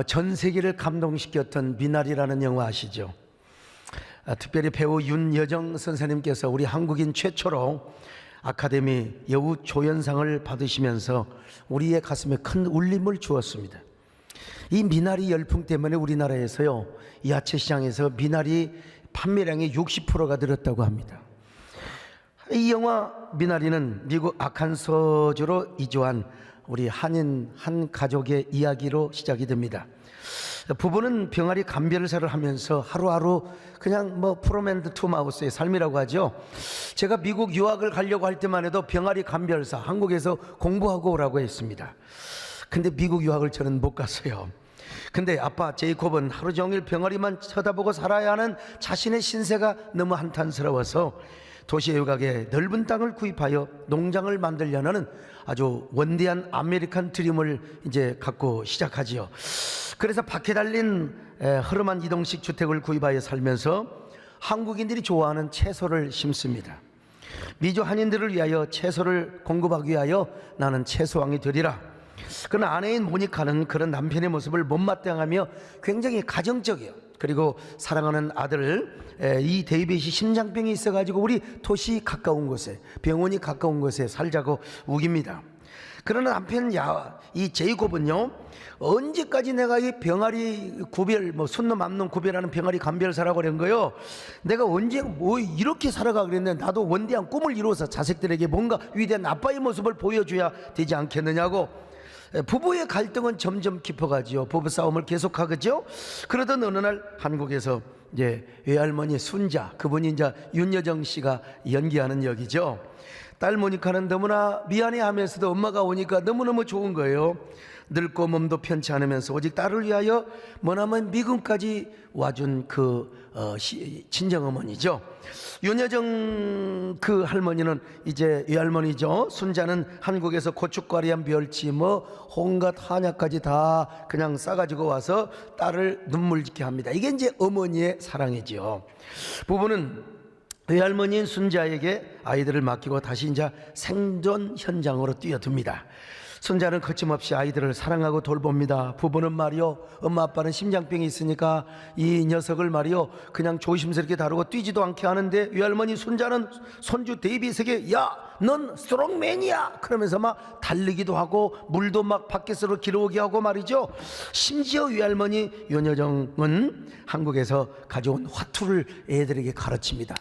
전 세계를 감동시켰던 미나리라는 영화 아시죠? 특별히 배우 윤여정 선생님께서 우리 한국인 최초로 아카데미 여우 조연상을 받으시면서 우리의 가슴에 큰 울림을 주었습니다. 이 미나리 열풍 때문에 우리나라에서요, 야채 시장에서 미나리 판매량의 60%가 늘었다고 합니다. 이 영화 미나리는 미국 아칸소주로 이주한 우리 한인 한 가족의 이야기로 시작이 됩니다. 부부는 병아리 감별사를 하면서 하루하루 그냥 프롬&드 투 마우스의 삶이라고 하죠. 제가 미국 유학을 가려고 할 때만 해도 병아리 감별사 한국에서 공부하고 오라고 했습니다. 근데 미국 유학을 저는 못 갔어요. 근데 아빠 제이콥은 하루 종일 병아리만 쳐다보고 살아야 하는 자신의 신세가 너무 한탄스러워서 도시 외곽에 넓은 땅을 구입하여 농장을 만들려는 아주 원대한 아메리칸 드림을 이제 갖고 시작하지요. 그래서 밖에 달린 허름한 이동식 주택을 구입하여 살면서 한국인들이 좋아하는 채소를 심습니다. 미주 한인들을 위하여 채소를 공급하기 위하여 나는 채소왕이 되리라. 그러나 아내인 모니카는 그런 남편의 모습을 못마땅하며 굉장히 가정적이에요. 그리고 사랑하는 아들 이 데이빗이 심장병이 있어가지고 우리 도시 가까운 곳에, 병원이 가까운 곳에 살자고 우깁니다. 그러나 남편 이 제이콥은요, 언제까지 내가 이 병아리 구별, 순놈 암놈 구별하는 병아리 감별사라고 그런 거요, 내가 언제 이렇게 살아가 그랬는데 나도 원대한 꿈을 이루어서 자식들에게 뭔가 위대한 아빠의 모습을 보여줘야 되지 않겠느냐고. 부부의 갈등은 점점 깊어가지요. 부부싸움을 계속하겠죠. 그러던 어느 날 한국에서 이제 외할머니 순자, 그분이 이제 윤여정 씨가 연기하는 역이죠. 딸 모니카는 너무나 미안해하면서도 엄마가 오니까 너무너무 좋은 거예요. 늙고 몸도 편치 않으면서 오직 딸을 위하여 머나먼 미국까지 와준 친정어머니죠. 윤여정 그 할머니는 이제 외할머니죠. 순자는 한국에서 고춧가루한 멸치 온갖 한약까지 다 그냥 싸가지고 와서 딸을 눈물 짓게 합니다. 이게 이제 어머니의 사랑이죠. 부부는 외할머니인 순자에게 아이들을 맡기고 다시 이제 생존 현장으로 뛰어듭니다. 순자는 거침없이 아이들을 사랑하고 돌봅니다. 부부는 말이요, 엄마 아빠는 심장병이 있으니까 이 녀석을 말이요 그냥 조심스럽게 다루고 뛰지도 않게 하는데, 외할머니 순자는 손주 데이빗에게 넌 스트롱맨이야 그러면서 막 달리기도 하고 물도 막 밖에서 길어오게 하고 말이죠. 심지어 외할머니 윤여정은 한국에서 가져온 화투를 애들에게 가르칩니다.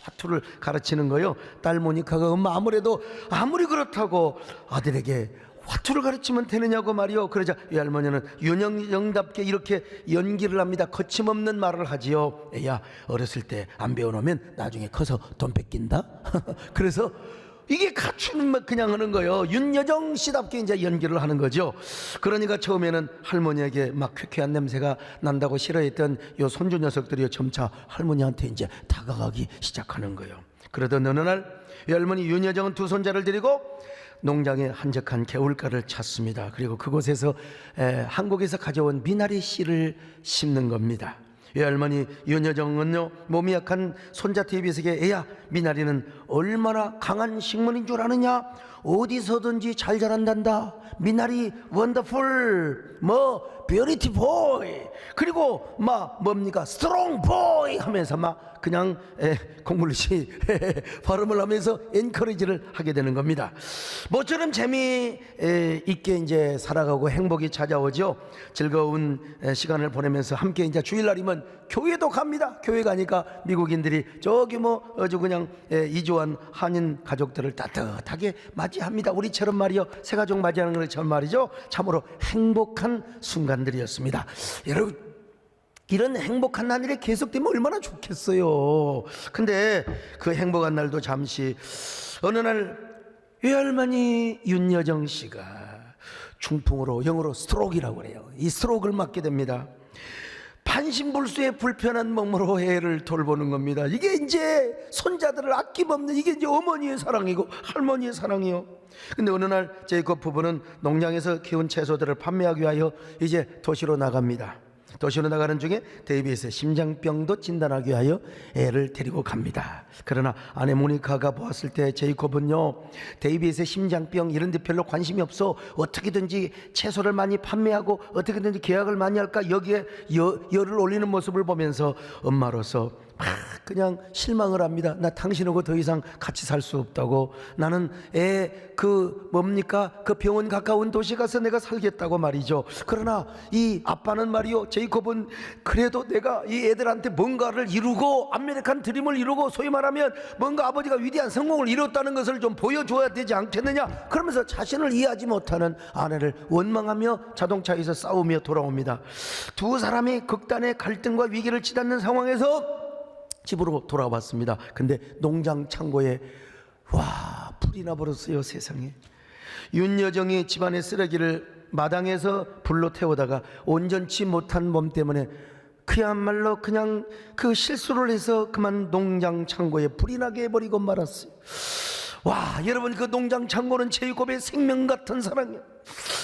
화투를 가르치는 거요, 딸 모니카가 엄마 아무리 그렇다고 아들에게 화투를 가르치면 되느냐고 말이요. 그러자 외할머니는 윤여정답게 이렇게 연기를 합니다. 거침없는 말을 하지요. 애야, 어렸을 때 안 배워놓으면 나중에 커서 돈 뺏긴다. 그래서 이게 갖추는 그냥 하는 거예요. 윤여정 씨답게 이제 연기를 하는 거죠. 그러니까 처음에는 할머니에게 막 쾌쾌한 냄새가 난다고 싫어했던 요 손주 녀석들이 점차 할머니한테 이제 다가가기 시작하는 거예요. 그러던 어느 날 외할머니 윤여정은 두 손자를 데리고 농장의 한적한 개울가를 찾습니다. 그리고 그곳에서 한국에서 가져온 미나리 씨를 심는 겁니다. 외할머니 윤여정은요, 몸이 약한 손자 데이빗에게 애야, 미나리는 얼마나 강한 식물인 줄 아느냐? 어디서든지 잘 자란단다. 미나리 원더풀, 뷰티보이, 그리고 뭡니까 스트롱 보이 하면서 그냥 공물씨 발음을 하면서 엔커리지를 하게 되는 겁니다. 모처럼 재미있게 이제 살아가고 행복이 찾아오죠. 즐거운 시간을 보내면서 함께 이제 주일날이면 교회도 갑니다. 교회 가니까 미국인들이 저기 아주 그냥 이주한 한인 가족들을 따뜻하게 맞이합니다. 우리처럼 말이요, 새가족 맞이하는 것처럼 말이죠. 참으로 행복한 순간들이었습니다. 여러분, 이런 행복한 날이 계속되면 얼마나 좋겠어요. 근데 그 행복한 날도 잠시, 어느 날 외할머니 윤여정 씨가 중풍으로, 영어로 스트로크라고 그래요. 이 스트로크를 맞게 됩니다. 반신불수의 불편한 몸으로 애를 돌보는 겁니다. 이게 이제 손자들을 아낌없는, 이게 이제 어머니의 사랑이고 할머니의 사랑이요. 근데 어느 날 제이콥 부부는 농장에서 키운 채소들을 판매하기 위하여 이제 도시로 나갑니다. 도시로 나가는 중에 데이빗의 심장병도 진단하기 위하여 애를 데리고 갑니다. 그러나 아내 모니카가 보았을 때 제이콥은요, 데이빗의 심장병 이런 데 별로 관심이 없어 어떻게든지 채소를 많이 판매하고 어떻게든지 계약을 많이 할까 여기에 열을 올리는 모습을 보면서 엄마로서 막 그냥 실망을 합니다. 나 당신하고 더 이상 같이 살 수 없다고. 나는 그 병원 가까운 도시 가서 내가 살겠다고 말이죠. 그러나 이 아빠는 말이요, 제이콥은 그래도 내가 이 애들한테 뭔가를 이루고 아메리칸 드림을 이루고 소위 말하면 뭔가 아버지가 위대한 성공을 이뤘다는 것을 좀 보여줘야 되지 않겠느냐, 그러면서 자신을 이해하지 못하는 아내를 원망하며 자동차에서 싸우며 돌아옵니다. 두 사람이 극단의 갈등과 위기를 치닫는 상황에서 집으로 돌아왔습니다. 근데 농장 창고에 불이 나버렸어요. 세상에. 윤여정이 집안의 쓰레기를 마당에서 불로 태우다가 온전치 못한 몸 때문에 그야말로 그냥 그 실수를 해서 그만 농장 창고에 불이 나게 해버리고 말았어요. 여러분, 그 농장 창고는 제이콥의 생명 같은 사랑이요,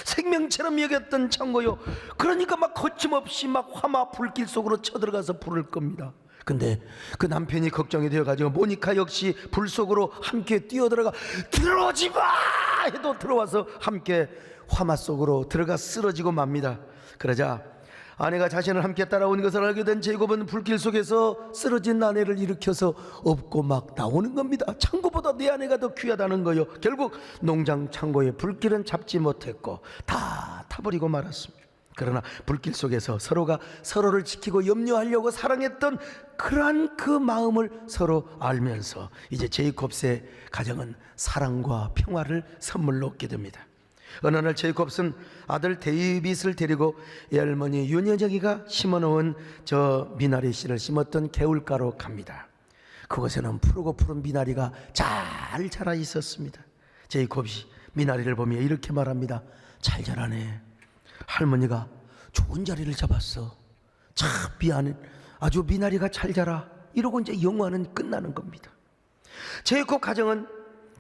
생명처럼 여겼던 창고요. 그러니까 막 거침없이 막 화마 불길 속으로 쳐들어가서 불을 끕니다. 근데 그 남편이 걱정이 되어가지고 모니카 역시 불 속으로 함께 뛰어들어가 들어오지 마 해도 들어와서 함께 화마 속으로 들어가 쓰러지고 맙니다. 그러자 아내가 자신을 함께 따라온 것을 알게 된 제이콥은 불길 속에서 쓰러진 아내를 일으켜서 업고 막 나오는 겁니다. 창고보다 내 아내가 더 귀하다는 거요. 결국 농장 창고의 불길은 잡지 못했고 다 타버리고 말았습니다. 그러나 불길 속에서 서로가 서로를 지키고 염려하려고 사랑했던 그러한 그 마음을 서로 알면서 이제 제이콥의 가정은 사랑과 평화를 선물로 얻게 됩니다. 어느 날 제이콥은 아들 데이빗을 데리고 외할머니 윤여정이가 심어놓은 저 미나리 씨를 심었던 개울가로 갑니다. 그곳에는 푸르고 푸른 미나리가 잘 자라 있었습니다. 제이콥이 미나리를 보며 이렇게 말합니다. 잘 자라네. 할머니가 좋은 자리를 잡았어. 참 미안해. 아주 미나리가 잘 자라. 이러고 이제 영화는 끝나는 겁니다. 제이콥 가정은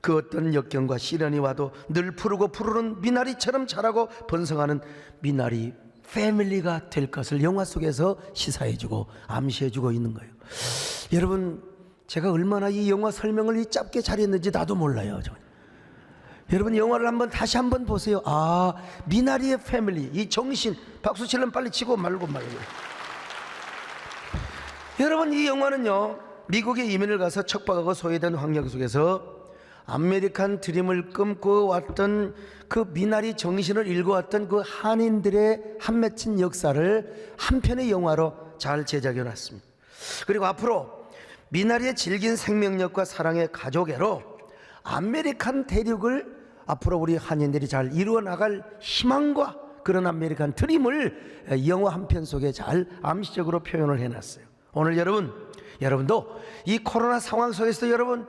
그 어떤 역경과 시련이 와도 늘 푸르고 푸르른 미나리처럼 자라고 번성하는 미나리 패밀리가 될 것을 영화 속에서 시사해주고 암시해주고 있는 거예요. 여러분, 제가 얼마나 이 영화 설명을 짧게 잘했는지 나도 몰라요. 여러분, 영화를 다시 한번 보세요. 미나리의 패밀리, 이 정신, 박수 치려면 빨리 치고 말고. 여러분, 이 영화는요, 미국에 이민을 가서 척박하고 소외된 환경 속에서 아메리칸 드림을 꿈꿔 왔던 그 미나리 정신을 읽어왔던 그 한인들의 한 맺힌 역사를 한 편의 영화로 잘 제작해 놨습니다. 그리고 앞으로 미나리의 질긴 생명력과 사랑의 가족애로 아메리칸 대륙을 앞으로 우리 한인들이 잘 이루어 나갈 희망과 그런 아메리칸 드림을 영화 한 편 속에 잘 암시적으로 표현을 해놨어요. 오늘 여러분도 이 코로나 상황 속에서 여러분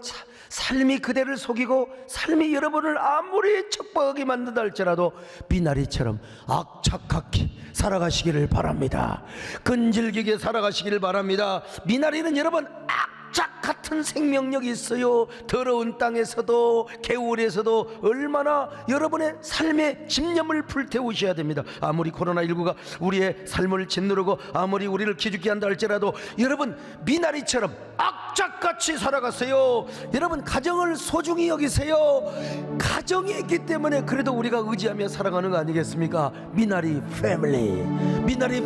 삶이 그대를 속이고 삶이 여러분을 아무리 척박하게 만든다 할지라도 미나리처럼 악착같이 살아가시기를 바랍니다. 끈질기게 살아가시기를 바랍니다. 미나리는 여러분 악착 같은 생명력이 있어요. 더러운 땅에서도 개울에서도 얼마나 여러분의 삶의 집념을 불태우셔야 됩니다. 아무리 코로나19가 우리의 삶을 짓누르고 아무리 우리를 기죽게 한다 할지라도 여러분 미나리처럼 악착같이 살아가세요. 여러분 가정을 소중히 여기세요. 가정이 있기 때문에 그래도 우리가 의지하며 살아가는 거 아니겠습니까? 미나리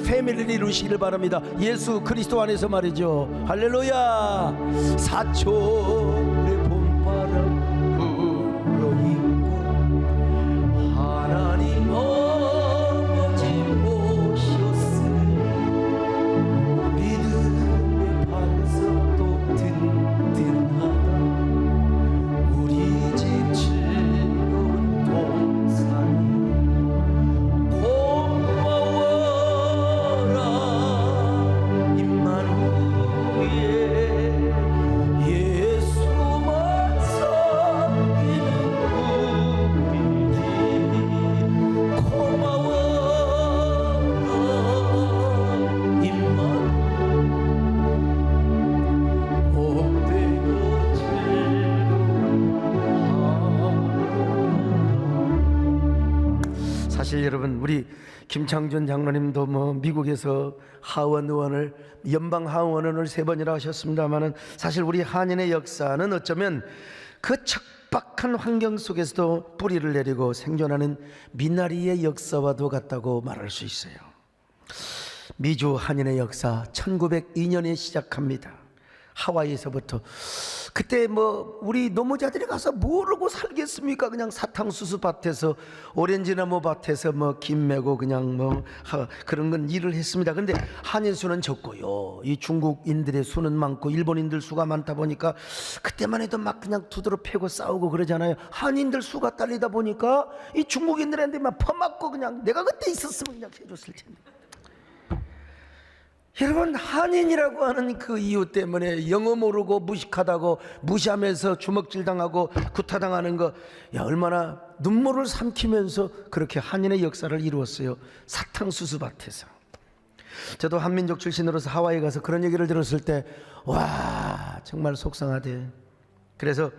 패밀리를 이루시기를 바랍니다. 예수 그리스도 안에서 말이죠. 할렐루야. 사촌의 봄바람 불어있고 하나님 아버지 모셨으니 믿음의 반석도 든든하다. 우리 집 즐거운 동산이 고마워라 임마누엘. 예수 사실 여러분, 우리 김창준 장로님도 뭐 미국에서 하원 의원을, 연방 하원 의원을 3번이나 하셨습니다만은, 사실 우리 한인의 역사는 어쩌면 그 척박한 환경 속에서도 뿌리를 내리고 생존하는 미나리의 역사와도 같다고 말할 수 있어요. 미주 한인의 역사 1902년에 시작합니다. 하와이에서부터. 그때 뭐 우리 노무자들이 가서 모르고 살겠습니까? 그냥 사탕수수 밭에서, 오렌지나무 밭에서 뭐 김 메고 그냥 뭐 그런 건 일을 했습니다. 근데 한인 수는 적고요, 이 중국인들의 수는 많고 일본인들 수가 많다 보니까 그때만 해도 막 그냥 두드러 패고 싸우고 그러잖아요. 한인들 수가 딸리다 보니까 이 중국인들한테 막 퍼맞고, 그냥 내가 그때 있었으면 그냥 해줬을 텐데. 여러분, 한인이라고 하는 그 이유 때문에 영어 모르고 무식하다고 무시하면서 주먹질 당하고 구타당하는 거, 야, 얼마나 눈물을 삼키면서 그렇게 한인의 역사를 이루었어요. 사탕수수 밭에서. 저도 한민족 출신으로서 하와이 가서 그런 얘기를 들었을 때, 와, 정말 속상하대. 그래서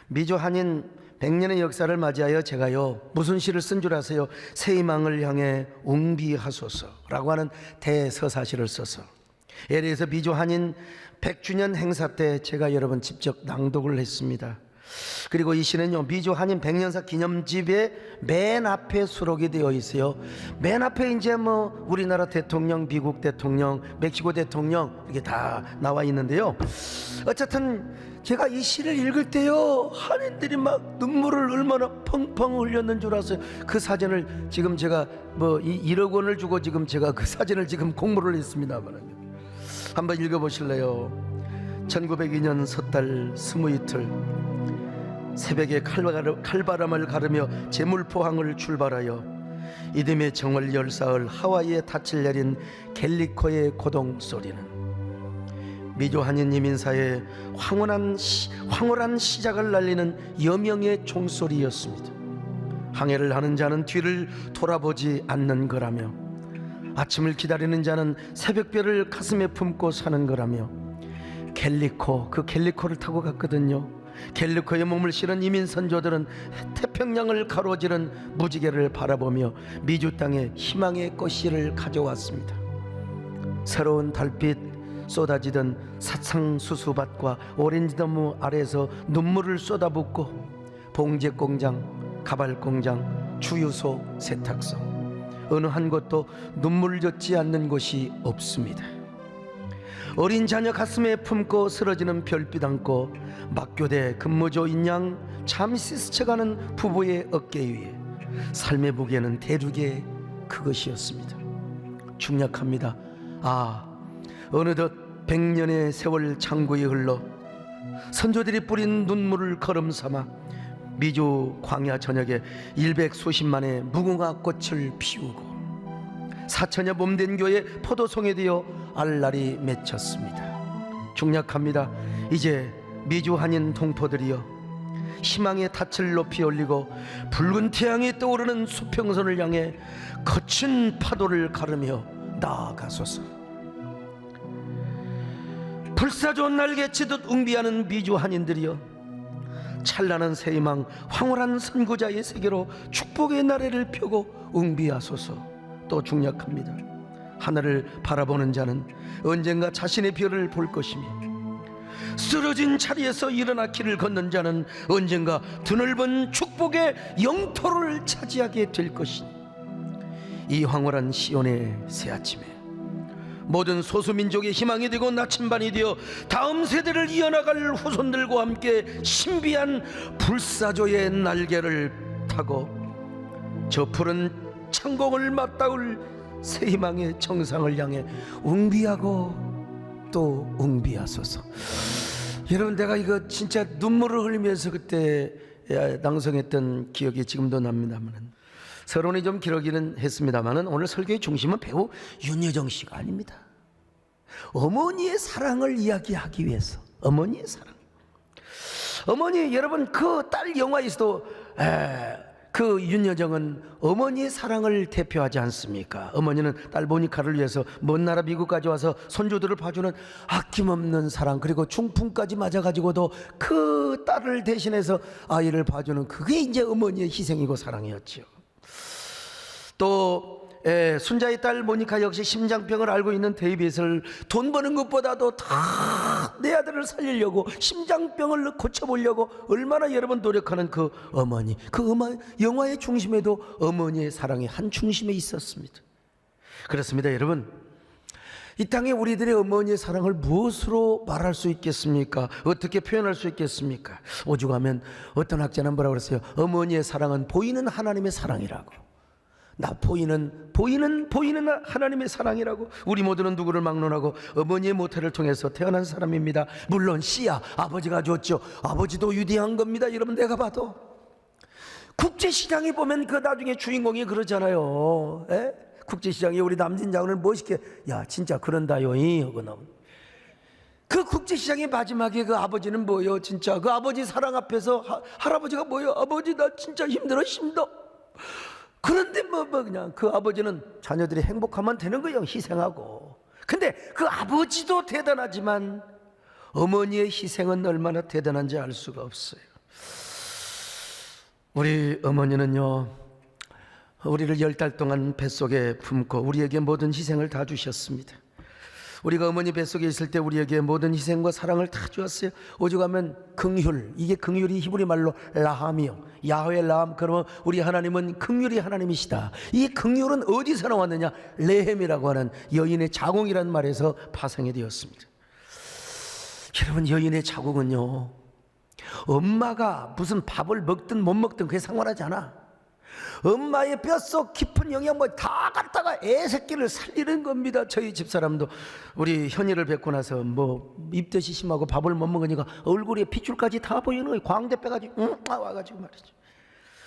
미주 한인 100년의 역사를 맞이하여 제가요, 무슨 시를 쓴 줄 아세요? 새 희망을 향해 웅비하소서라고 하는 대서사시를 써서, 예를 들어서 미주 한인 100주년 행사 때 제가 여러분 직접 낭독을 했습니다. 그리고 이 시는요, 미주 한인 100년사 기념집의 맨 앞에 수록이 되어 있어요. 맨 앞에 이제 뭐 우리나라 대통령, 미국 대통령, 멕시코 대통령 이렇게 다 나와 있는데요. 어쨌든 제가 이 시를 읽을 때요, 한인들이 막 눈물을 얼마나 펑펑 흘렸는 줄 아세요? 그 사진을 지금 제가 뭐 1억 원을 주고 지금 제가 그 사진을 지금 공모를 했습니다만, 한번 읽어보실래요? 1902년 섣달 20이틀 새벽에 칼바람을 가르며 제물포항을 출발하여 이듬해 정월 열사흘 하와이에 닻을 내린 갤리코의 고동 소리는 미주 한인 이민사의 황홀한 시작을 날리는 여명의 종소리였습니다. 항해를 하는 자는 뒤를 돌아보지 않는 거라며, 아침을 기다리는 자는 새벽별을 가슴에 품고 사는 거라며, 갤리코, 그 갤리코를 타고 갔거든요. 갤리코에 몸을 실은 이민 선조들은 태평양을 가로지른 무지개를 바라보며 미주 땅에 희망의 꽃씨를 가져왔습니다. 새로운 달빛 쏟아지던 사탕수수밭과 오렌지나무 아래서 눈물을 쏟아붓고, 봉제공장, 가발공장, 주유소, 세탁소, 어느 한 곳도 눈물 젖지 않는 곳이 없습니다. 어린 자녀 가슴에 품고 쓰러지는 별빛 안고 막교대 근무조인 양 잠시 스쳐가는 부부의 어깨 위에 삶의 무게는 대륙의 그것이었습니다. 중략합니다. 아, 어느덧 100년의 세월 창구에 흘러 선조들이 뿌린 눈물을 걸음삼아 미주 광야 전역에 100수십만의 무궁화 꽃을 피우고 4천여 몸된 교회 포도송에 되어 알날이 맺혔습니다. 중략합니다. 이제 미주 한인 동포들이여, 희망의 닻을 높이 올리고 붉은 태양이 떠오르는 수평선을 향해 거친 파도를 가르며 나아가소서. 불사조 날개치듯 웅비하는 미주 한인들이여, 찬란한 새희망 황홀한 선구자의 세계로 축복의 나래를 펴고 웅비하소서. 또 중략합니다. 하늘을 바라보는 자는 언젠가 자신의 별을 볼 것이며, 쓰러진 자리에서 일어나 길을 걷는 자는 언젠가 드넓은 축복의 영토를 차지하게 될 것이니, 이 황홀한 시온의 새아침에 모든 소수민족의 희망이 되고 나침반이 되어 다음 세대를 이어나갈 후손들과 함께 신비한 불사조의 날개를 타고 저 푸른 창공을 맞닿을 새 희망의 정상을 향해 웅비하고 또 웅비하소서. 여러분, 내가 이거 진짜 눈물을 흘리면서 그때 낭송했던 기억이 지금도 납니다만, 서론이 좀 길어지는 했습니다만, 오늘 설교의 중심은 배우 윤여정 씨가 아닙니다. 어머니의 사랑을 이야기하기 위해서, 어머니의 사랑. 어머니, 여러분, 그 딸 영화에서도 그 윤여정은 어머니의 사랑을 대표하지 않습니까? 어머니는 딸 모니카를 위해서 먼 나라 미국까지 와서 손주들을 봐주는 아낌없는 사랑, 그리고 중풍까지 맞아가지고도 그 딸을 대신해서 아이를 봐주는, 그게 이제 어머니의 희생이고 사랑이었죠. 또 순자의 딸 모니카 역시 심장병을 알고 있는 데이빗을 돈 버는 것보다도 다 내 아들을 살리려고 심장병을 고쳐보려고 얼마나 여러 번 노력하는 그 어머니, 영화의 중심에도 어머니의 사랑이 한 중심에 있었습니다. 그렇습니다, 여러분. 이 땅에 우리들의 어머니의 사랑을 무엇으로 말할 수 있겠습니까? 어떻게 표현할 수 있겠습니까? 오죽하면 어떤 학자는 뭐라고 그랬어요? 어머니의 사랑은 보이는 하나님의 사랑이라고. 보이는 하나님의 사랑이라고. 우리 모두는 누구를 막론하고 어머니의 모태를 통해서 태어난 사람입니다. 물론 씨야 아버지가 줬죠. 아버지도 위대한 겁니다. 여러분, 내가 봐도 국제시장에 보면 그 나중에 주인공이 그러잖아요. 국제시장에 우리 남진 장군을 멋있게 야 진짜 그런다요이 하고 나온 그 국제시장의 마지막에 그 아버지는 뭐예요? 진짜 그 아버지 사랑 앞에서 할아버지가 뭐예요? 아버지 나 진짜 힘들어. 그런데 그냥 그 아버지는 자녀들이 행복하면 되는 거예요. 희생하고. 근데 그 아버지도 대단하지만 어머니의 희생은 얼마나 대단한지 알 수가 없어요. 우리 어머니는요, 우리를 10달 동안 뱃속에 품고 우리에게 모든 희생을 다 주셨습니다. 우리가 어머니 뱃속에 있을 때 우리에게 모든 희생과 사랑을 다 주었어요. 오죽하면 긍휼, 이게 긍휼이 히브리 말로 라함이요, 야훼 라함. 그러면 우리 하나님은 긍휼이 하나님이시다. 이 긍휼은 어디서 나왔느냐? 레헴이라고 하는 여인의 자궁이라는 말에서 파생이 되었습니다. 여러분, 여인의 자궁은요, 엄마가 무슨 밥을 먹든 못 먹든 그게 상관하지 않아. 엄마의 뼛속 깊은 영양분 다 갖다가 애 새끼를 살리는 겁니다. 저희 집사람도 우리 현이를 뵙고 나서 입덧이 심하고 밥을 못 먹으니까 얼굴에 핏줄까지 다 보이는 거예요. 광대 빼가지고 와가지고 말이죠.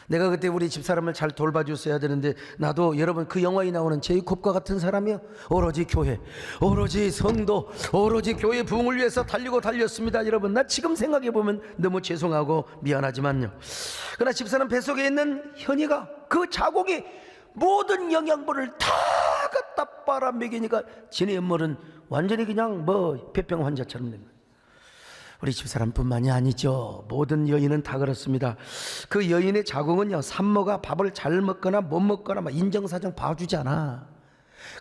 내가 그때 우리 집사람을 잘 돌봐줬어야 되는데, 나도 여러분 그 영화에 나오는 제이콥과 같은 사람이요. 오로지 교회, 오로지 성도, 오로지 교회 부흥을 위해서 달렸습니다. 여러분, 나 지금 생각해보면 너무 죄송하고 미안하지만요. 그러나 집사람 뱃속에 있는 현이가 그 자궁이 모든 영양분을 다 갖다 빨아먹이니까 지네 엄마는 완전히 그냥 폐병 환자처럼 된 거예요. 우리 집사람뿐만이 아니죠. 모든 여인은 다 그렇습니다. 그 여인의 자궁은요, 산모가 밥을 잘 먹거나 못 먹거나 인정사정 봐주지 않아.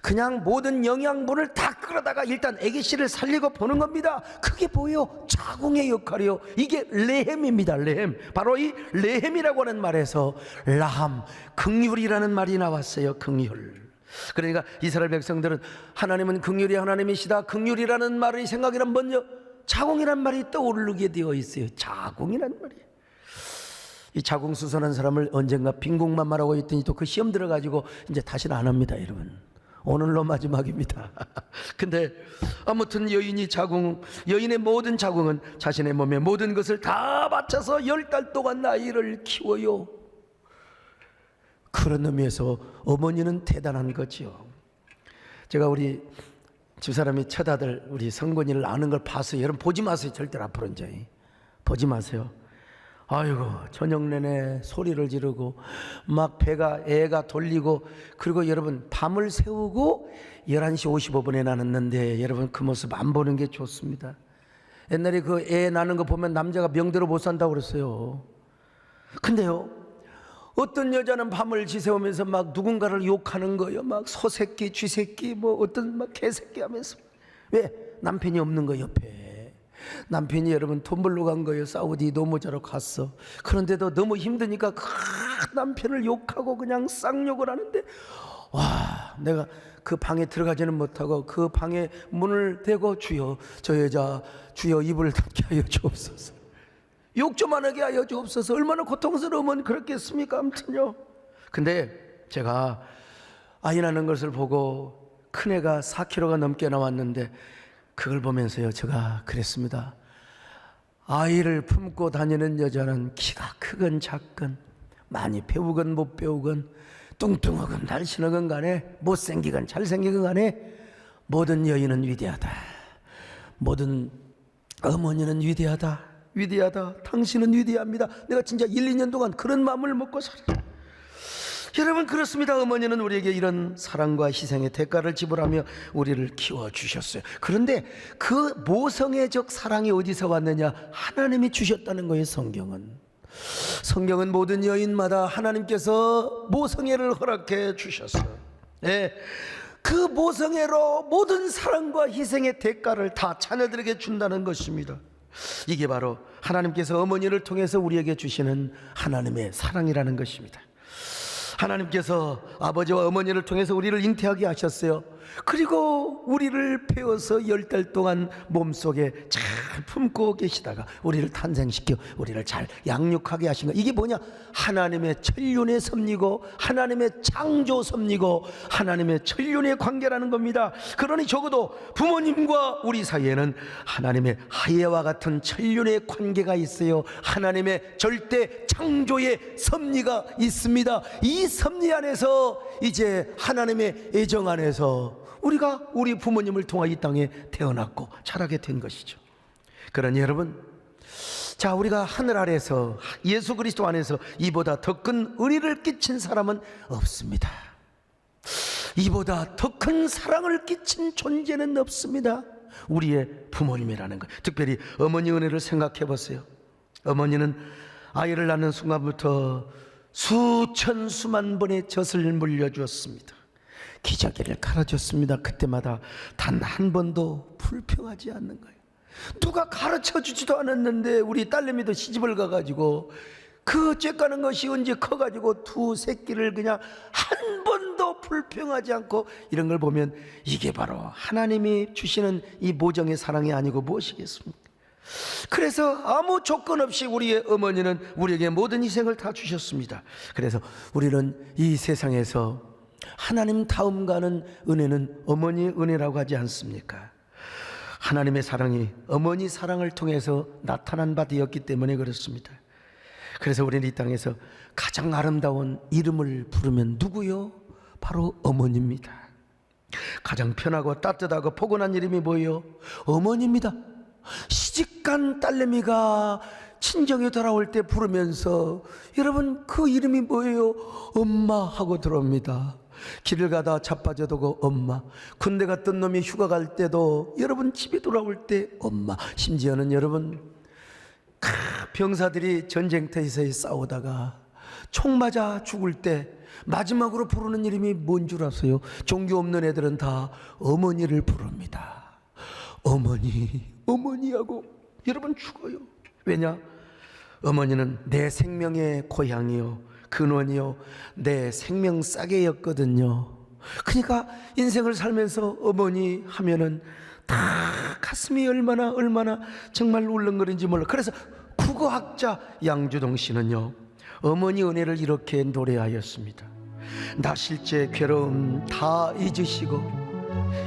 그냥 모든 영양분을 다 끌어다가 일단 아기씨를 살리고 보는 겁니다. 그게 뭐예요? 자궁의 역할이요. 이게 레헴입니다. 레헴. 바로 이 레헴이라고 하는 말에서 라함, 긍휼이라는 말이 나왔어요. 긍휼. 그러니까 이스라엘 백성들은 하나님은 긍휼이 하나님이시다. 긍휼이라는 말의 생각이란 먼저 자궁이란 말이 떠오르게 되어 있어요. 자궁이란 말이에요. 이 자궁 수선한 사람을 언젠가 빈궁만 말하고 있더니 또 그 시험 들어가지고 이제 다시는 안 합니다. 여러분, 오늘로 마지막입니다. 근데 아무튼 여인의 모든 자궁은 자신의 몸에 모든 것을 다 바쳐서 10달 동안 아이를 키워요. 그런 의미에서 어머니는 대단한 거죠. 제가 우리 집사람이 첫 아들 우리 성건이를 아는 걸 봤어요. 여러분, 보지 마세요. 절대로 앞으로 이제 보지 마세요. 아이고, 저녁 내내 소리를 지르고 막 애가 돌리고, 그리고 여러분 밤을 새우고 11시 55분에 낳았는데 여러분 그 모습 안 보는 게 좋습니다. 옛날에 그 애 낳는 거 보면 남자가 명대로 못 산다고 그랬어요. 근데요, 어떤 여자는 밤을 지새우면서 막 누군가를 욕하는 거예요. 막 소새끼, 쥐새끼, 어떤 막 개새끼 하면서. 왜? 남편이 없는 거 옆에. 남편이 여러분 돈 벌러 간 거예요. 사우디 노무자로 갔어. 그런데도 너무 힘드니까 남편을 욕하고 그냥 쌍욕을 하는데, 와, 내가 그 방에 들어가지는 못하고 그 방에 문을 대고 주여, 저 여자 주여 입을 닫게 하여 주옵소서, 욕 좀 안 하게 하여 주옵소서. 얼마나 고통스러우면 그렇겠습니까? 아무튼요. 근데 제가 아이 낳는 것을 보고 큰애가 4kg가 넘게 나왔는데 그걸 보면서요, 제가 그랬습니다. 아이를 품고 다니는 여자는 키가 크건 작건, 많이 배우건 못 배우건, 뚱뚱하건 날씬하건 간에, 못생기건 잘생기건 간에 모든 여인은 위대하다. 모든 어머니는 위대하다. 위대하다. 당신은 위대합니다. 내가 진짜 1, 2년 동안 그런 마음을 먹고 살아요. 여러분, 그렇습니다. 어머니는 우리에게 이런 사랑과 희생의 대가를 지불하며 우리를 키워주셨어요. 그런데 그 모성애적 사랑이 어디서 왔느냐? 하나님이 주셨다는 거예요. 성경은 성경은 모든 여인마다 하나님께서 모성애를 허락해 주셨어요. 예, 그 모성애로 모든 사랑과 희생의 대가를 다 자녀들에게 준다는 것입니다. 이게 바로 하나님께서 어머니를 통해서 우리에게 주시는 하나님의 사랑이라는 것입니다. 하나님께서 아버지와 어머니를 통해서 우리를 잉태하게 하셨어요. 그리고 우리를 배워서 10달 동안 몸속에 잘 품고 계시다가 우리를 탄생시켜 우리를 잘 양육하게 하신 거. 이게 뭐냐? 하나님의 천륜의 섭리고 하나님의 창조 섭리고 하나님의 천륜의 관계라는 겁니다. 그러니 적어도 부모님과 우리 사이에는 하나님의 하예와 같은 천륜의 관계가 있어요. 하나님의 절대 창조의 섭리가 있습니다. 이 섭리 안에서 이제 하나님의 애정 안에서 우리가 우리 부모님을 통하 이 땅에 태어났고 자라게 된 것이죠. 그러니 여러분, 자, 우리가 하늘 아래서 예수 그리스도 안에서 이보다 더 큰 은혜를 끼친 사람은 없습니다. 이보다 더 큰 사랑을 끼친 존재는 없습니다. 우리의 부모님이라는 것. 특별히 어머니 은혜를 생각해 보세요. 어머니는 아이를 낳는 순간부터 수천 수만 번의 젖을 물려주었습니다. 기저귀를 갈아줬습니다. 그때마다 단 한 번도 불평하지 않는 거예요. 누가 가르쳐 주지도 않았는데 우리 딸내미도 시집을 가가지고 그 쬐까는 것이 언제 커가지고 두 새끼를 그냥 한 번도 불평하지 않고, 이런 걸 보면 이게 바로 하나님이 주시는 이 모정의 사랑이 아니고 무엇이겠습니까? 그래서 아무 조건 없이 우리의 어머니는 우리에게 모든 희생을 다 주셨습니다. 그래서 우리는 이 세상에서 하나님 다음 가는 은혜는 어머니의 은혜라고 하지 않습니까? 하나님의 사랑이 어머니 사랑을 통해서 나타난 바 되었기 때문에 그렇습니다. 그래서 우리는 이 땅에서 가장 아름다운 이름을 부르면 누구요? 바로 어머니입니다. 가장 편하고 따뜻하고 포근한 이름이 뭐예요? 어머니입니다. 시집간 딸내미가 친정에 돌아올 때 부르면서 여러분 그 이름이 뭐예요? 엄마 하고 들어옵니다. 길을 가다 자빠져도 엄마, 군대 갔던 놈이 휴가 갈 때도 여러분 집에 돌아올 때 엄마, 심지어는 여러분 병사들이 전쟁터에서 싸우다가 총 맞아 죽을 때 마지막으로 부르는 이름이 뭔 줄 아세요? 종교 없는 애들은 다 어머니를 부릅니다. 어머니, 어머니하고 여러분 죽어요. 왜냐? 어머니는 내 생명의 고향이요, 근원이요, 내 생명 싸개였거든요. 그러니까 인생을 살면서 어머니 하면은 다 가슴이 얼마나 정말 울렁거리는지 몰라. 그래서 국어학자 양주동 씨는요, 어머니 은혜를 이렇게 노래하였습니다. 나 실제 괴로움 다 잊으시고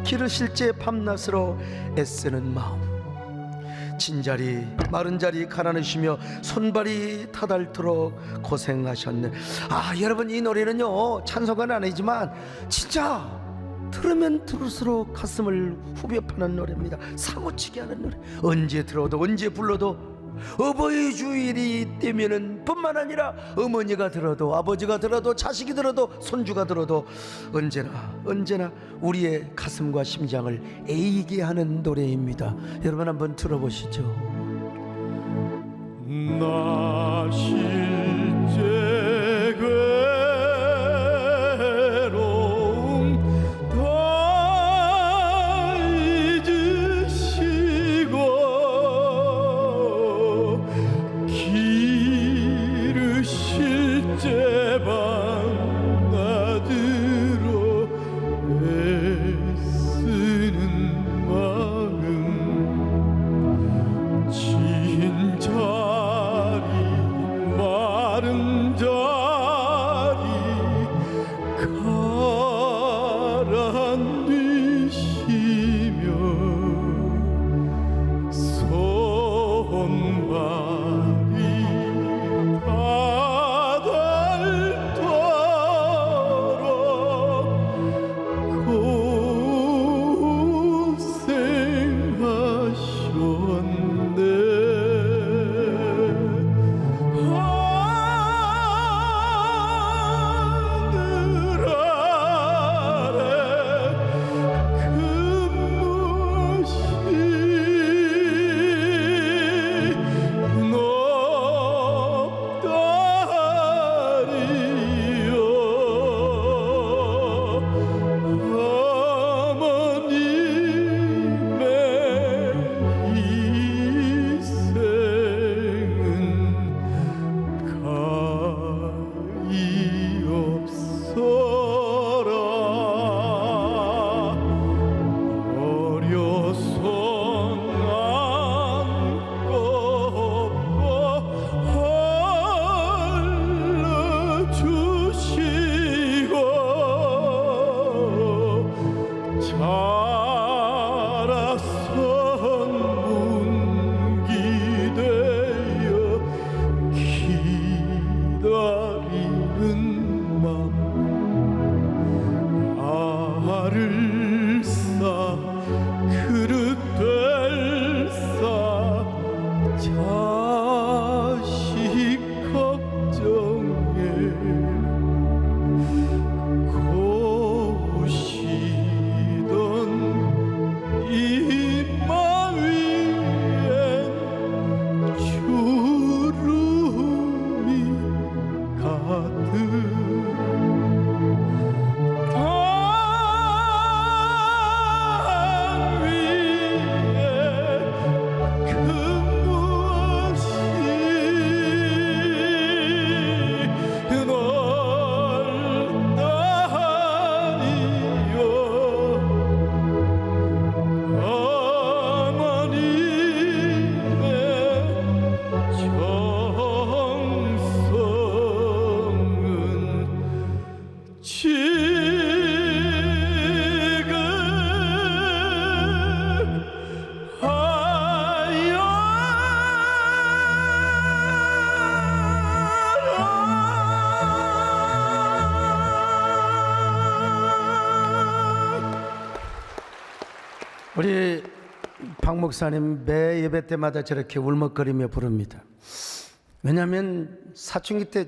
기르실 제 밤낮으로 애쓰는 마음, 진자리 마른 자리 가라앉으시며 손발이 타닳도록 고생하셨네. 아, 여러분 이 노래는요 찬송가는 아니지만 진짜 들으면 들을수록 가슴을 후벼 파는 노래입니다. 사무치게 하는 노래. 언제 들어도 언제 불러도 어버이 주일이 되면은 뿐만 아니라 어머니가 들어도 아버지가 들어도 자식이 들어도 손주가 들어도 언제나 우리의 가슴과 심장을 애이게 하는 노래입니다. 여러분 한번 들어보시죠. 나 실제 괴로움 다 잊으시고 기르실 제 밤낮으로 애쓰는 마음, 진자리 마른 자리 가라앉으시며 손발이 타닳도록 고생하셨네. 하늘아 말을 싸 그릇 될싸 자식 걱정에 고시던 이마 위엔 주름이 가득 우리 박 목사님 매 예배 때마다 저렇게 울먹거리며 부릅니다. 왜냐하면 사춘기 때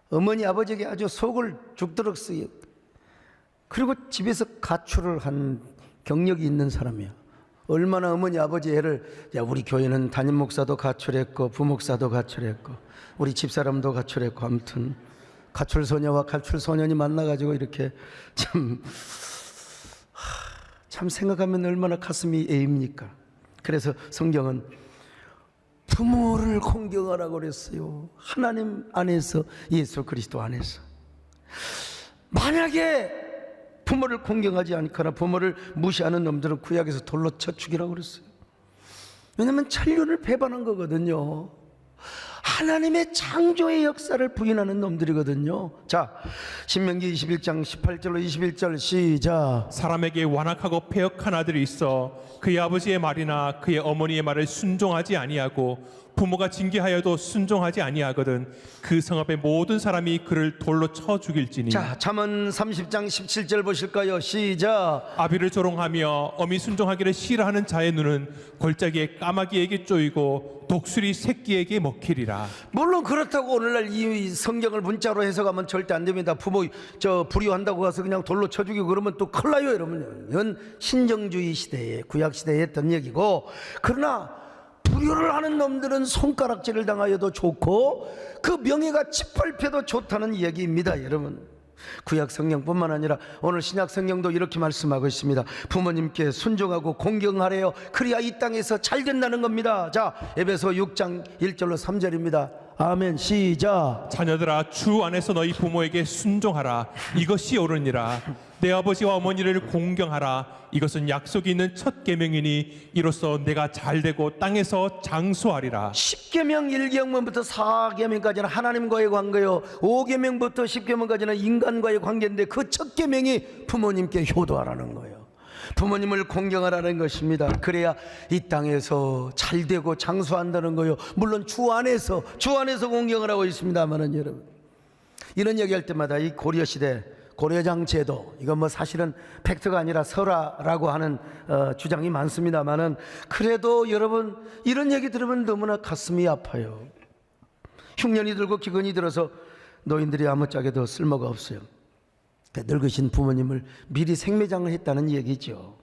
어머니 아버지에게 아주 속을 죽도록 쓰여, 그리고 집에서 가출을 한 경력이 있는 사람이야. 얼마나 어머니 아버지 애를, 야, 우리 교회는 담임 목사도 가출했고 부목사도 가출했고 우리 집사람도 가출했고, 아무튼 가출 소녀와 가출 소년이 만나가지고 이렇게 참 생각하면 얼마나 가슴이 애입니까? 그래서 성경은 부모를 공경하라고 그랬어요. 하나님 안에서, 예수 그리스도 안에서. 만약에 부모를 공경하지 않거나 부모를 무시하는 놈들은 구약에서 돌로 쳐 죽이라고 그랬어요. 왜냐하면 천륜을 배반한 거거든요. 하나님의 창조의 역사를 부인하는 놈들이거든요. 자, 신명기 21장 18절로 21절 시작. 사람에게 완악하고 패역한 아들이 있어 그의 아버지의 말이나 그의 어머니의 말을 순종하지 아니하고 부모가 징계하여도 순종하지 아니하거든 그 성읍의 모든 사람이 그를 돌로 쳐 죽일지니. 자, 잠언 30장 17절 보실까요? 시작. 아비를 조롱하며 어미 순종하기를 싫어하는 자의 눈은 골짜기에 까마귀에게 쪼이고 독수리 새끼에게 먹히리라. 물론 그렇다고 오늘날 이 성경을 문자로 해석하면 절대 안 됩니다. 부모 불효한다고 가서 그냥 돌로 쳐 죽이고 그러면 또 큰일 나요, 여러분. 이건 신정주의 시대에, 구약 시대에 했던 얘기고, 그러나 불효를 하는 놈들은 손가락질을 당하여도 좋고 그 명예가 짓밟혀도 좋다는 얘기입니다, 여러분. 구약 성경뿐만 아니라 오늘 신약 성경도 이렇게 말씀하고 있습니다. 부모님께 순종하고 공경하래요. 그래야 이 땅에서 잘 된다는 겁니다. 자, 에베소 6장 1절로 3절입니다. 아멘. 시작. 자녀들아, 주 안에서 너희 부모에게 순종하라. 이것이 옳으니라. 내 아버지와 어머니를 공경하라. 이것은 약속이 있는 첫 계명이니 이로써 내가 잘되고 땅에서 장수하리라. 10계명 1계명부터 4계명까지는 하나님과의 관계요, 5계명부터 10계명까지는 인간과의 관계인데 그 첫 계명이 부모님께 효도하라는 거예요. 부모님을 공경하라는 것입니다. 그래야 이 땅에서 잘되고 장수한다는 거예요. 물론 주 안에서 공경을 하고 있습니다만은, 여러분, 이런 얘기할 때마다 이 고려시대 고려장 제도, 이건 뭐 사실은 팩트가 아니라 설화라고 하는 주장이 많습니다만은, 그래도 여러분 이런 얘기 들으면 너무나 가슴이 아파요. 흉년이 들고 기근이 들어서 노인들이 아무짝에도 쓸모가 없어요. 늙으신 부모님을 미리 생매장을 했다는 얘기죠.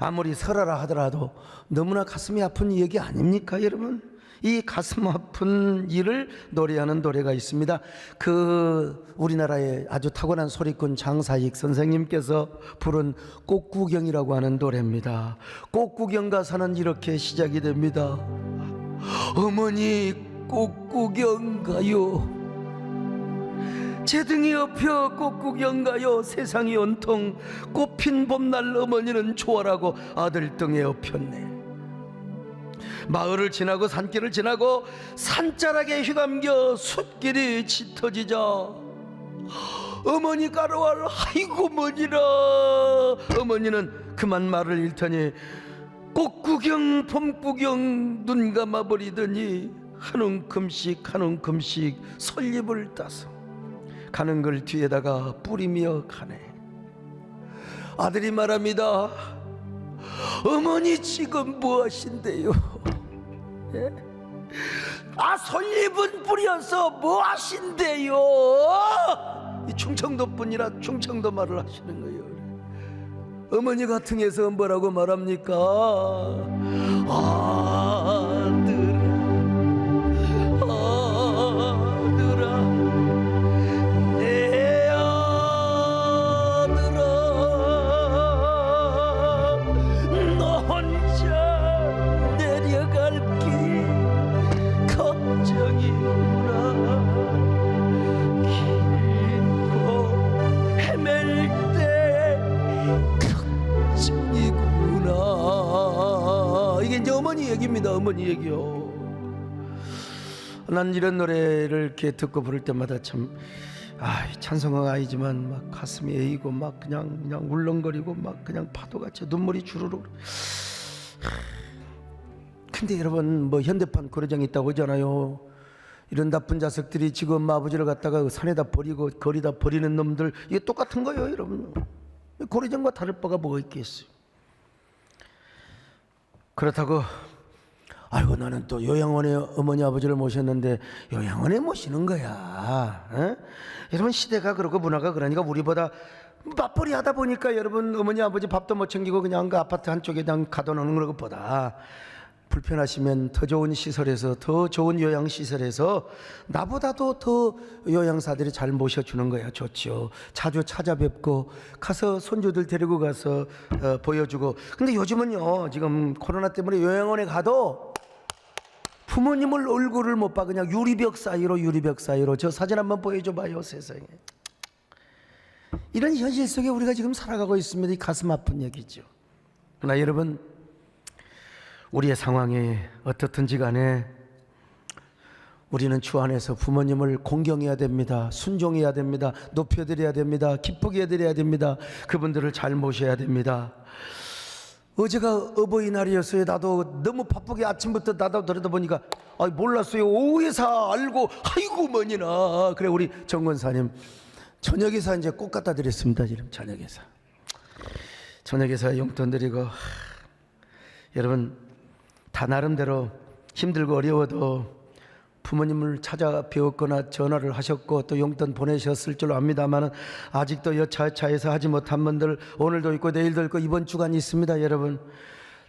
아무리 설화라 하더라도 너무나 가슴이 아픈 얘기 아닙니까, 여러분? 이 가슴 아픈 일을 노래하는 노래가 있습니다. 그 우리나라의 아주 타고난 소리꾼 장사익 선생님께서 부른 꽃구경이라고 하는 노래입니다. 꽃구경 가사는 이렇게 시작이 됩니다. 어머니 꽃구경 가요, 제 등이 업혀 꽃구경 가요, 세상이 온통 꽃핀 봄날 어머니는 좋아라고 아들 등에 업혔네. 마을을 지나고 산길을 지나고 산자락에 휘감겨 숲길이 짙어지자 어머니 가로알 아이고 머니라. 어머니는 그만 말을 잃더니 꽃구경 봄구경 눈 감아버리더니 한 움큼씩 한 움큼씩 솔잎을 따서 가는 걸 뒤에다가 뿌리며 가네. 아들이 말합니다. 어머니 지금 뭐 하신대요? 예? 솔잎은 뿌려서 뭐 하신대요? 이 충청도 분이라 충청도 말을 하시는 거예요. 어머니가 등에서 뭐라고 말합니까? 아들아, 내 아들아, 너 혼자 내려갈 길 걱정이구나. 길고 헤맬 때 걱정이구나. 이게 이제 어머니 얘기입니다. 어머니 얘기요. 난 이런 노래를 이렇게 듣고 부를 때마다 참 찬송가 아니지만 막 가슴이 에이고 막 그냥 울렁거리고 막 그냥 파도같이 눈물이 주르륵. 근데 여러분, 뭐 현대판 고려장이 있다고 하잖아요. 이런 나쁜 자석들이 지금 아버지를 갖다가 산에다 버리고 거리다 버리는 놈들, 이게 똑같은 거예요, 여러분. 고려장과 다를 바가 뭐가 있겠어요. 그렇다고 아이고 나는 또 요양원에 어머니 아버지를 모셨는데 요양원에 모시는 거야. 에? 여러분, 시대가 그렇고 문화가 그러니까 우리보다 맞벌이 하다 보니까 여러분, 어머니 아버지 밥도 못 챙기고 그냥 그 아파트 한쪽에 그냥 가둬놓는 것보다 불편하시면 더 좋은 시설에서, 더 좋은 요양시설에서 나보다도 더 요양사들이 잘 모셔주는 거야. 좋죠. 자주 찾아뵙고 가서 손주들 데리고 가서 보여주고. 근데 요즘은요, 지금 코로나 때문에 요양원에 가도 부모님을 얼굴을 못 봐. 그냥 유리벽 사이로 저 사진 한번 보여줘봐요. 세상에. 이런 현실 속에 우리가 지금 살아가고 있습니다. 이 가슴 아픈 얘기죠. 그러나 여러분, 우리의 상황이 어떻든지 간에 우리는 주 안에서 부모님을 공경해야 됩니다. 순종해야 됩니다. 높여드려야 됩니다. 기쁘게 해드려야 됩니다. 그분들을 잘 모셔야 됩니다. 어제가 어버이날이었어요. 나도 너무 바쁘게 아침부터 나도 들여다보니까 몰랐어요. 오후에서 알고 아이고 뭐니나. 그래, 우리 정권사님 저녁에서 이제 꽃 갖다 드렸습니다. 지금 저녁에서 용돈 드리고. 여러분, 다 나름대로 힘들고 어려워도 부모님을 찾아뵈었거나 전화를 하셨고 또 용돈 보내셨을 줄로 압니다만 아직도 여차여차해서 하지 못한 분들 오늘도 있고 내일도 있고 이번 주간 있습니다. 여러분,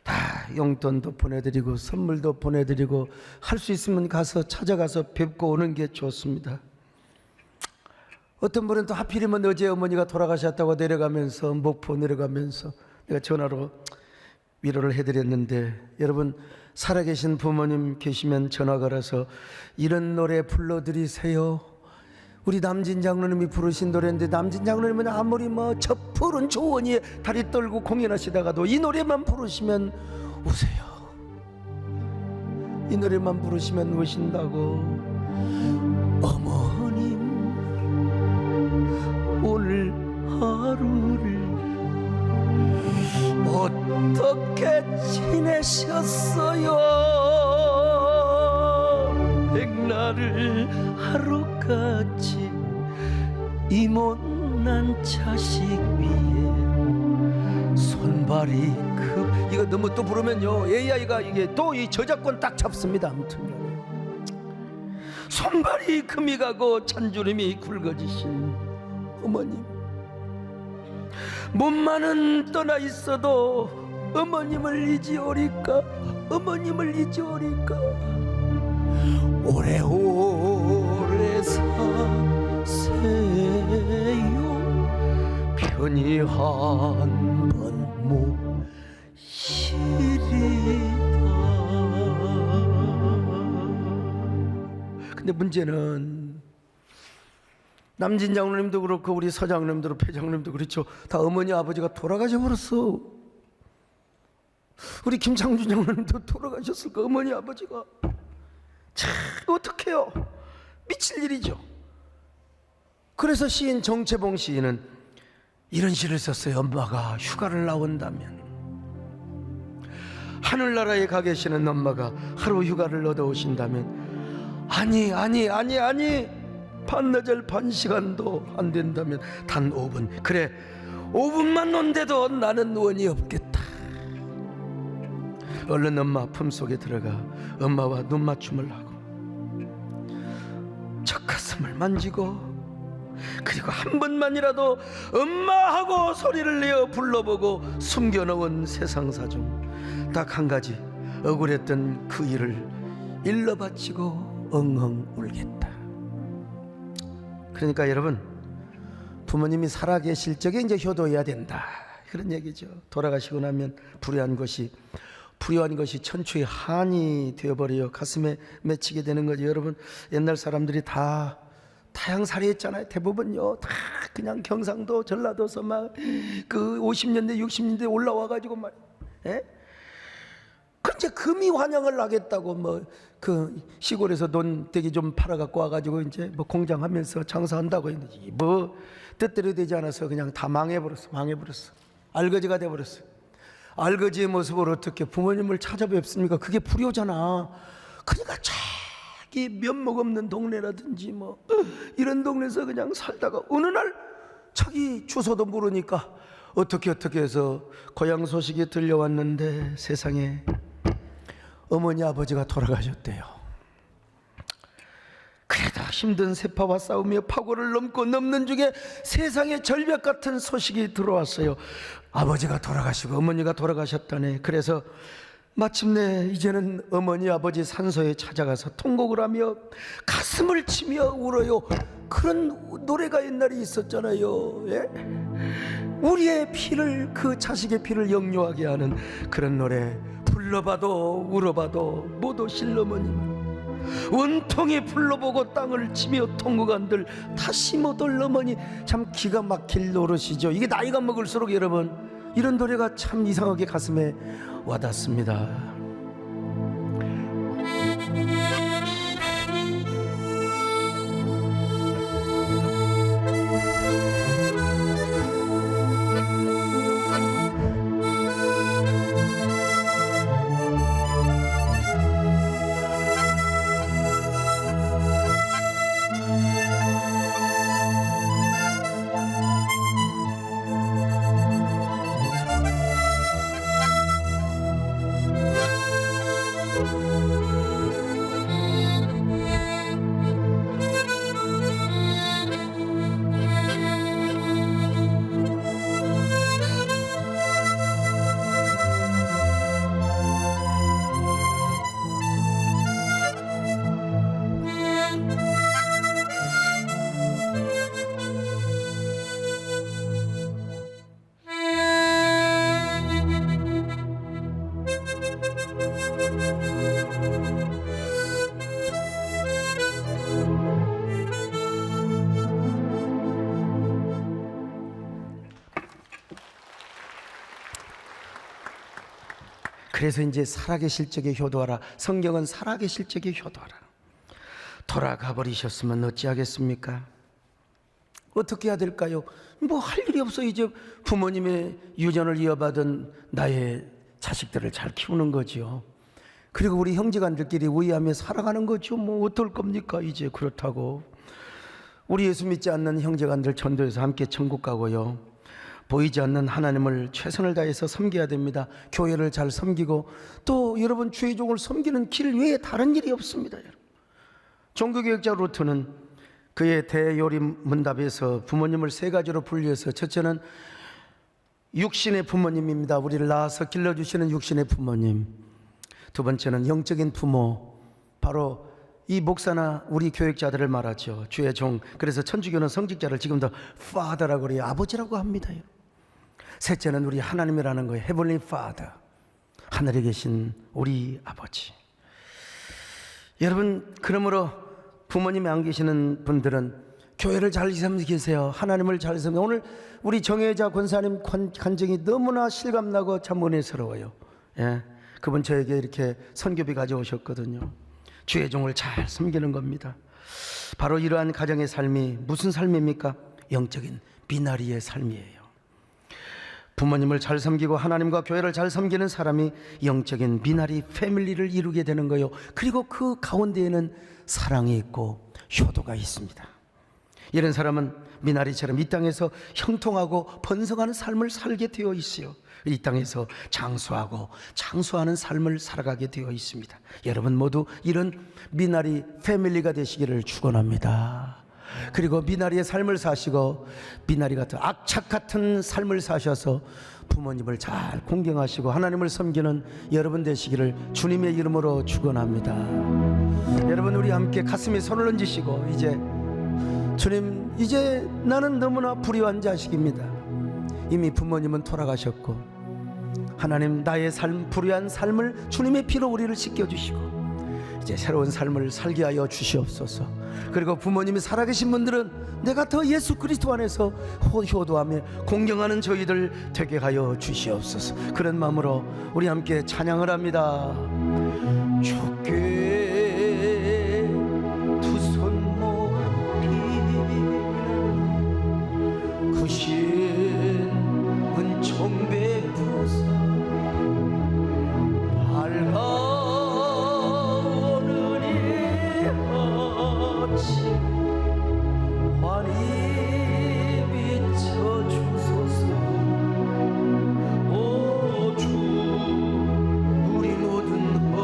다 용돈도 보내드리고 선물도 보내드리고 할 수 있으면 가서 찾아가서 뵙고 오는 게 좋습니다. 어떤 분은 또 하필이면 어제 어머니가 돌아가셨다고 내려가면서 목포 내려가면서 내가 전화로 위로를 해드렸는데, 여러분, 살아계신 부모님 계시면 전화 걸어서 이런 노래 불러드리세요. 우리 남진 장로님이 부르신 노래인데, 남진 장로님은 아무리 저 푸른 조원이에 다리 떨고 공연하시다가도 이 노래만 부르시면 우세요. 이 노래만 부르시면 우신다고. 어머님, 오늘 하루를 어떻게 지내셨어요? 백날을 하루같이 이 못난 자식 위에 손발이 이거 너무 또 부르면요 AI가 이게 또 이 저작권 딱 잡습니다. 아무튼 손발이 금이 가고 찬주름이 굵어지신 어머님, 몸만은 떠나 있어도 어머님을 잊으오리까, 어머님을 잊으오리까. 오래오래 사세요. 편히 한번 모시리다. 근데 문제는 남진 장로님도 그렇고 우리 서장로님도 배장로님도 그렇죠. 다 어머니 아버지가 돌아가셔 버렸어. 우리 김창준 장로님도 돌아가셨을까. 어머니 아버지가 참 어떡해요. 미칠 일이죠. 그래서 시인 정채봉 시인은 이런 시를 썼어요. 엄마가 휴가를 나온다면, 하늘나라에 가 계시는 엄마가 하루 휴가를 얻어 오신다면, 아니 반나절 반 시간도 안 된다면 단 5분, 그래 5분만 논데도 나는 원이 없겠다. 얼른 엄마 품속에 들어가 엄마와 눈맞춤을 하고 젖가슴을 만지고, 그리고 한 번만이라도 엄마하고 소리를 내어 불러보고 숨겨놓은 세상사 중 딱 한 가지, 억울했던 그 일을 일러 바치고 엉엉 울겠다. 그러니까 여러분, 부모님이 살아계실 적에 이제 효도해야 된다, 그런 얘기죠. 돌아가시고 나면 불효한 것이 천추의 한이 되어버려 가슴에 맺히게 되는 거죠. 여러분, 옛날 사람들이 다 타향살이했잖아요. 대부분요 다 그냥 경상도 전라도서 막 그 50년대 60년대 올라와가지고 막, 예? 근데 금이 환영을 하겠다고 뭐 그 시골에서 돈 되게 좀 팔아갖고 와가지고 이제 뭐 공장하면서 장사한다고 했는데 뭐 뜻대로 되지 않아서 그냥 다 망해버렸어. 알거지가 돼버렸어. 알거지의 모습을 어떻게 부모님을 찾아뵙습니까? 그게 불효잖아. 그러니까 자기 면목 없는 동네라든지 뭐 이런 동네에서 그냥 살다가 어느 날 자기 주소도 모르니까 어떻게 해서 고향 소식이 들려왔는데 세상에 어머니 아버지가 돌아가셨대요. 그래도 힘든 세파와 싸우며 파고를 넘는 중에 세상에 절벽 같은 소식이 들어왔어요. 아버지가 돌아가시고 어머니가 돌아가셨다네. 그래서 마침내 이제는 어머니 아버지 산소에 찾아가서 통곡을 하며 가슴을 치며 울어요. 그런 노래가 옛날에 있었잖아요. 예? 우리의 피를, 그 자식의 피를 역류하게 하는 그런 노래. 불러봐도 울어봐도 모두 실어머니만, 원통이 불러보고 땅을 치며 통곡한들 다시 못 올 어머니. 참 기가 막힐 노릇이죠. 이게 나이가 먹을수록 여러분 이런 노래가 참 이상하게 가슴에 와닿습니다. 그래서 이제 살아계실 적에 효도하라. 성경은 살아계실 적에 효도하라. 돌아가 버리셨으면 어찌하겠습니까? 어떻게 해야 될까요? 뭐 할 일이 없어. 이제 부모님의 유전을 이어받은 나의 자식들을 잘 키우는 거지요. 그리고 우리 형제간들끼리 우애하며 살아가는 거죠. 뭐 어떨 겁니까? 이제 그렇다고 우리 예수 믿지 않는 형제간들 전도해서 함께 천국 가고요. 보이지 않는 하나님을 최선을 다해서 섬겨야 됩니다. 교회를 잘 섬기고 또 여러분 주의 종을 섬기는 길 외에 다른 일이 없습니다. 종교개혁자 루터는 그의 대요림 문답에서 부모님을 세 가지로 분류해서, 첫째는 육신의 부모님입니다. 우리를 낳아서 길러주시는 육신의 부모님. 두 번째는 영적인 부모, 바로 이 목사나 우리 교육자들을 말하죠. 주의 종. 그래서 천주교는 성직자를 지금도 Father라고 그래요. 아버지라고 합니다. 셋째는 우리 하나님이라는 거예요. Heavenly Father, 하늘에 계신 우리 아버지. 여러분, 그러므로 부모님이 안 계시는 분들은 교회를 잘 섬기세요. 하나님을 잘 섬기세요. 오늘 우리 정혜자 권사님 간증이 너무나 실감나고 참 은혜스러워요. 예, 그분 저에게 이렇게 선교비 가져오셨거든요. 주의 종을 잘 섬기는 겁니다. 바로 이러한 가정의 삶이 무슨 삶입니까? 영적인 미나리의 삶이에요. 부모님을 잘 섬기고 하나님과 교회를 잘 섬기는 사람이 영적인 미나리 패밀리를 이루게 되는 거예요. 그리고 그 가운데에는 사랑이 있고 효도가 있습니다. 이런 사람은 미나리처럼 이 땅에서 형통하고 번성하는 삶을 살게 되어 있어요. 이 땅에서 장수하고 장수하는 삶을 살아가게 되어 있습니다. 여러분 모두 이런 미나리 패밀리가 되시기를 축원합니다. 그리고 미나리의 삶을 사시고 미나리 같은 악착 같은 삶을 사셔서 부모님을 잘 공경하시고 하나님을 섬기는 여러분 되시기를 주님의 이름으로 축원합니다. 여러분 우리 함께 가슴에 손을 얹으시고 이제 주님, 이제 나는 너무나 불의한 자식입니다. 이미 부모님은 돌아가셨고 하나님 나의 삶, 불의한 삶을 주님의 피로 우리를 씻겨주시고 이제 새로운 삶을 살게 하여 주시옵소서. 그리고 부모님이 살아계신 분들은 내가 더 예수 그리스도 안에서 효도하며 공경하는 저희들 되게 하여 주시옵소서. 그런 마음으로 우리 함께 찬양을 합니다. 주께 두 손 모아 구신 은총 베푸사 밝아오는 이 아침 환히 비춰주소서. 오 주 우리 모든 것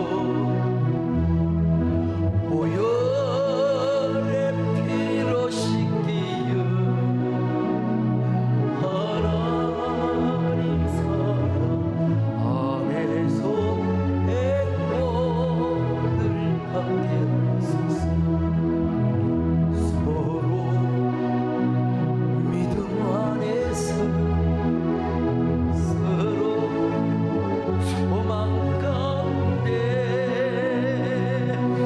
보혈의 피로 씻기여 하나님 사랑 안에서 행복을 갖게 하소서. 서로 믿음 안에서 서로 소망 가운데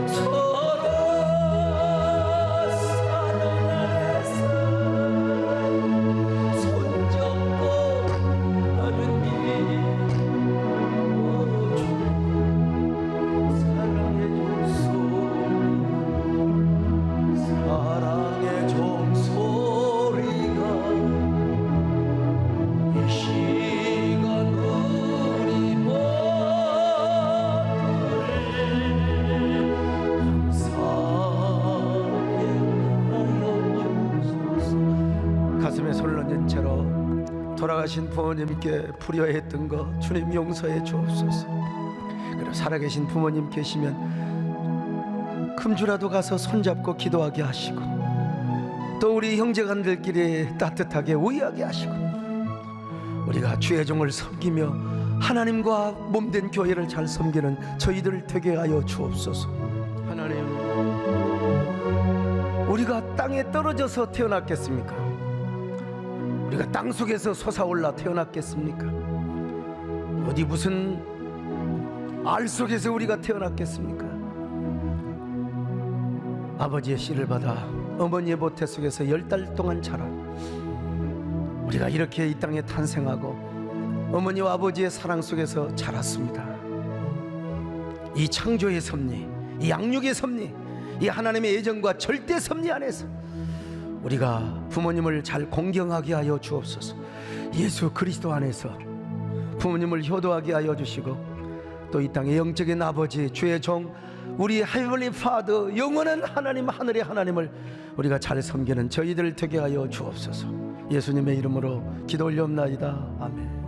서로 사랑 안에서 손잡고 가는 길. 주 사랑의 종소리가 이 시간 우리 모두를 감사하게 하여 주소서. 가슴에 손을 얹은 채로 돌아가신 부모님께 불효했던 것 주님 용서해 주옵소서. 그리고 살아계신 부모님 계시면 금주라도 가서 손잡고 기도하게 하시고 또 우리 형제간들끼리 따뜻하게 우애하게 하시고 우리가 주의 종을 섬기며 하나님과 몸된 교회를 잘 섬기는 저희들 되게 하여 주옵소서. 하나님, 우리가 땅에 떨어져서 태어났겠습니까? 우리가 땅 속에서 솟아올라 태어났겠습니까? 어디 무슨 알 속에서 우리가 태어났겠습니까? 아버지의 씨를 받아 어머니의 모태 속에서 10달 동안 자라 우리가 이렇게 이 땅에 탄생하고 어머니와 아버지의 사랑 속에서 자랐습니다. 이 창조의 섭리, 이 양육의 섭리, 이 하나님의 애정과 절대 섭리 안에서 우리가 부모님을 잘 공경하게 하여 주옵소서. 예수 그리스도 안에서 부모님을 효도하게 하여 주시고 또 이 땅의 영적인 아버지 주의 종 우리 헤블리 파더 영원한 하나님 하늘의 하나님을 우리가 잘 섬기는 저희들 되게 하여 주옵소서. 예수님의 이름으로 기도 올려옵나이다. 아멘.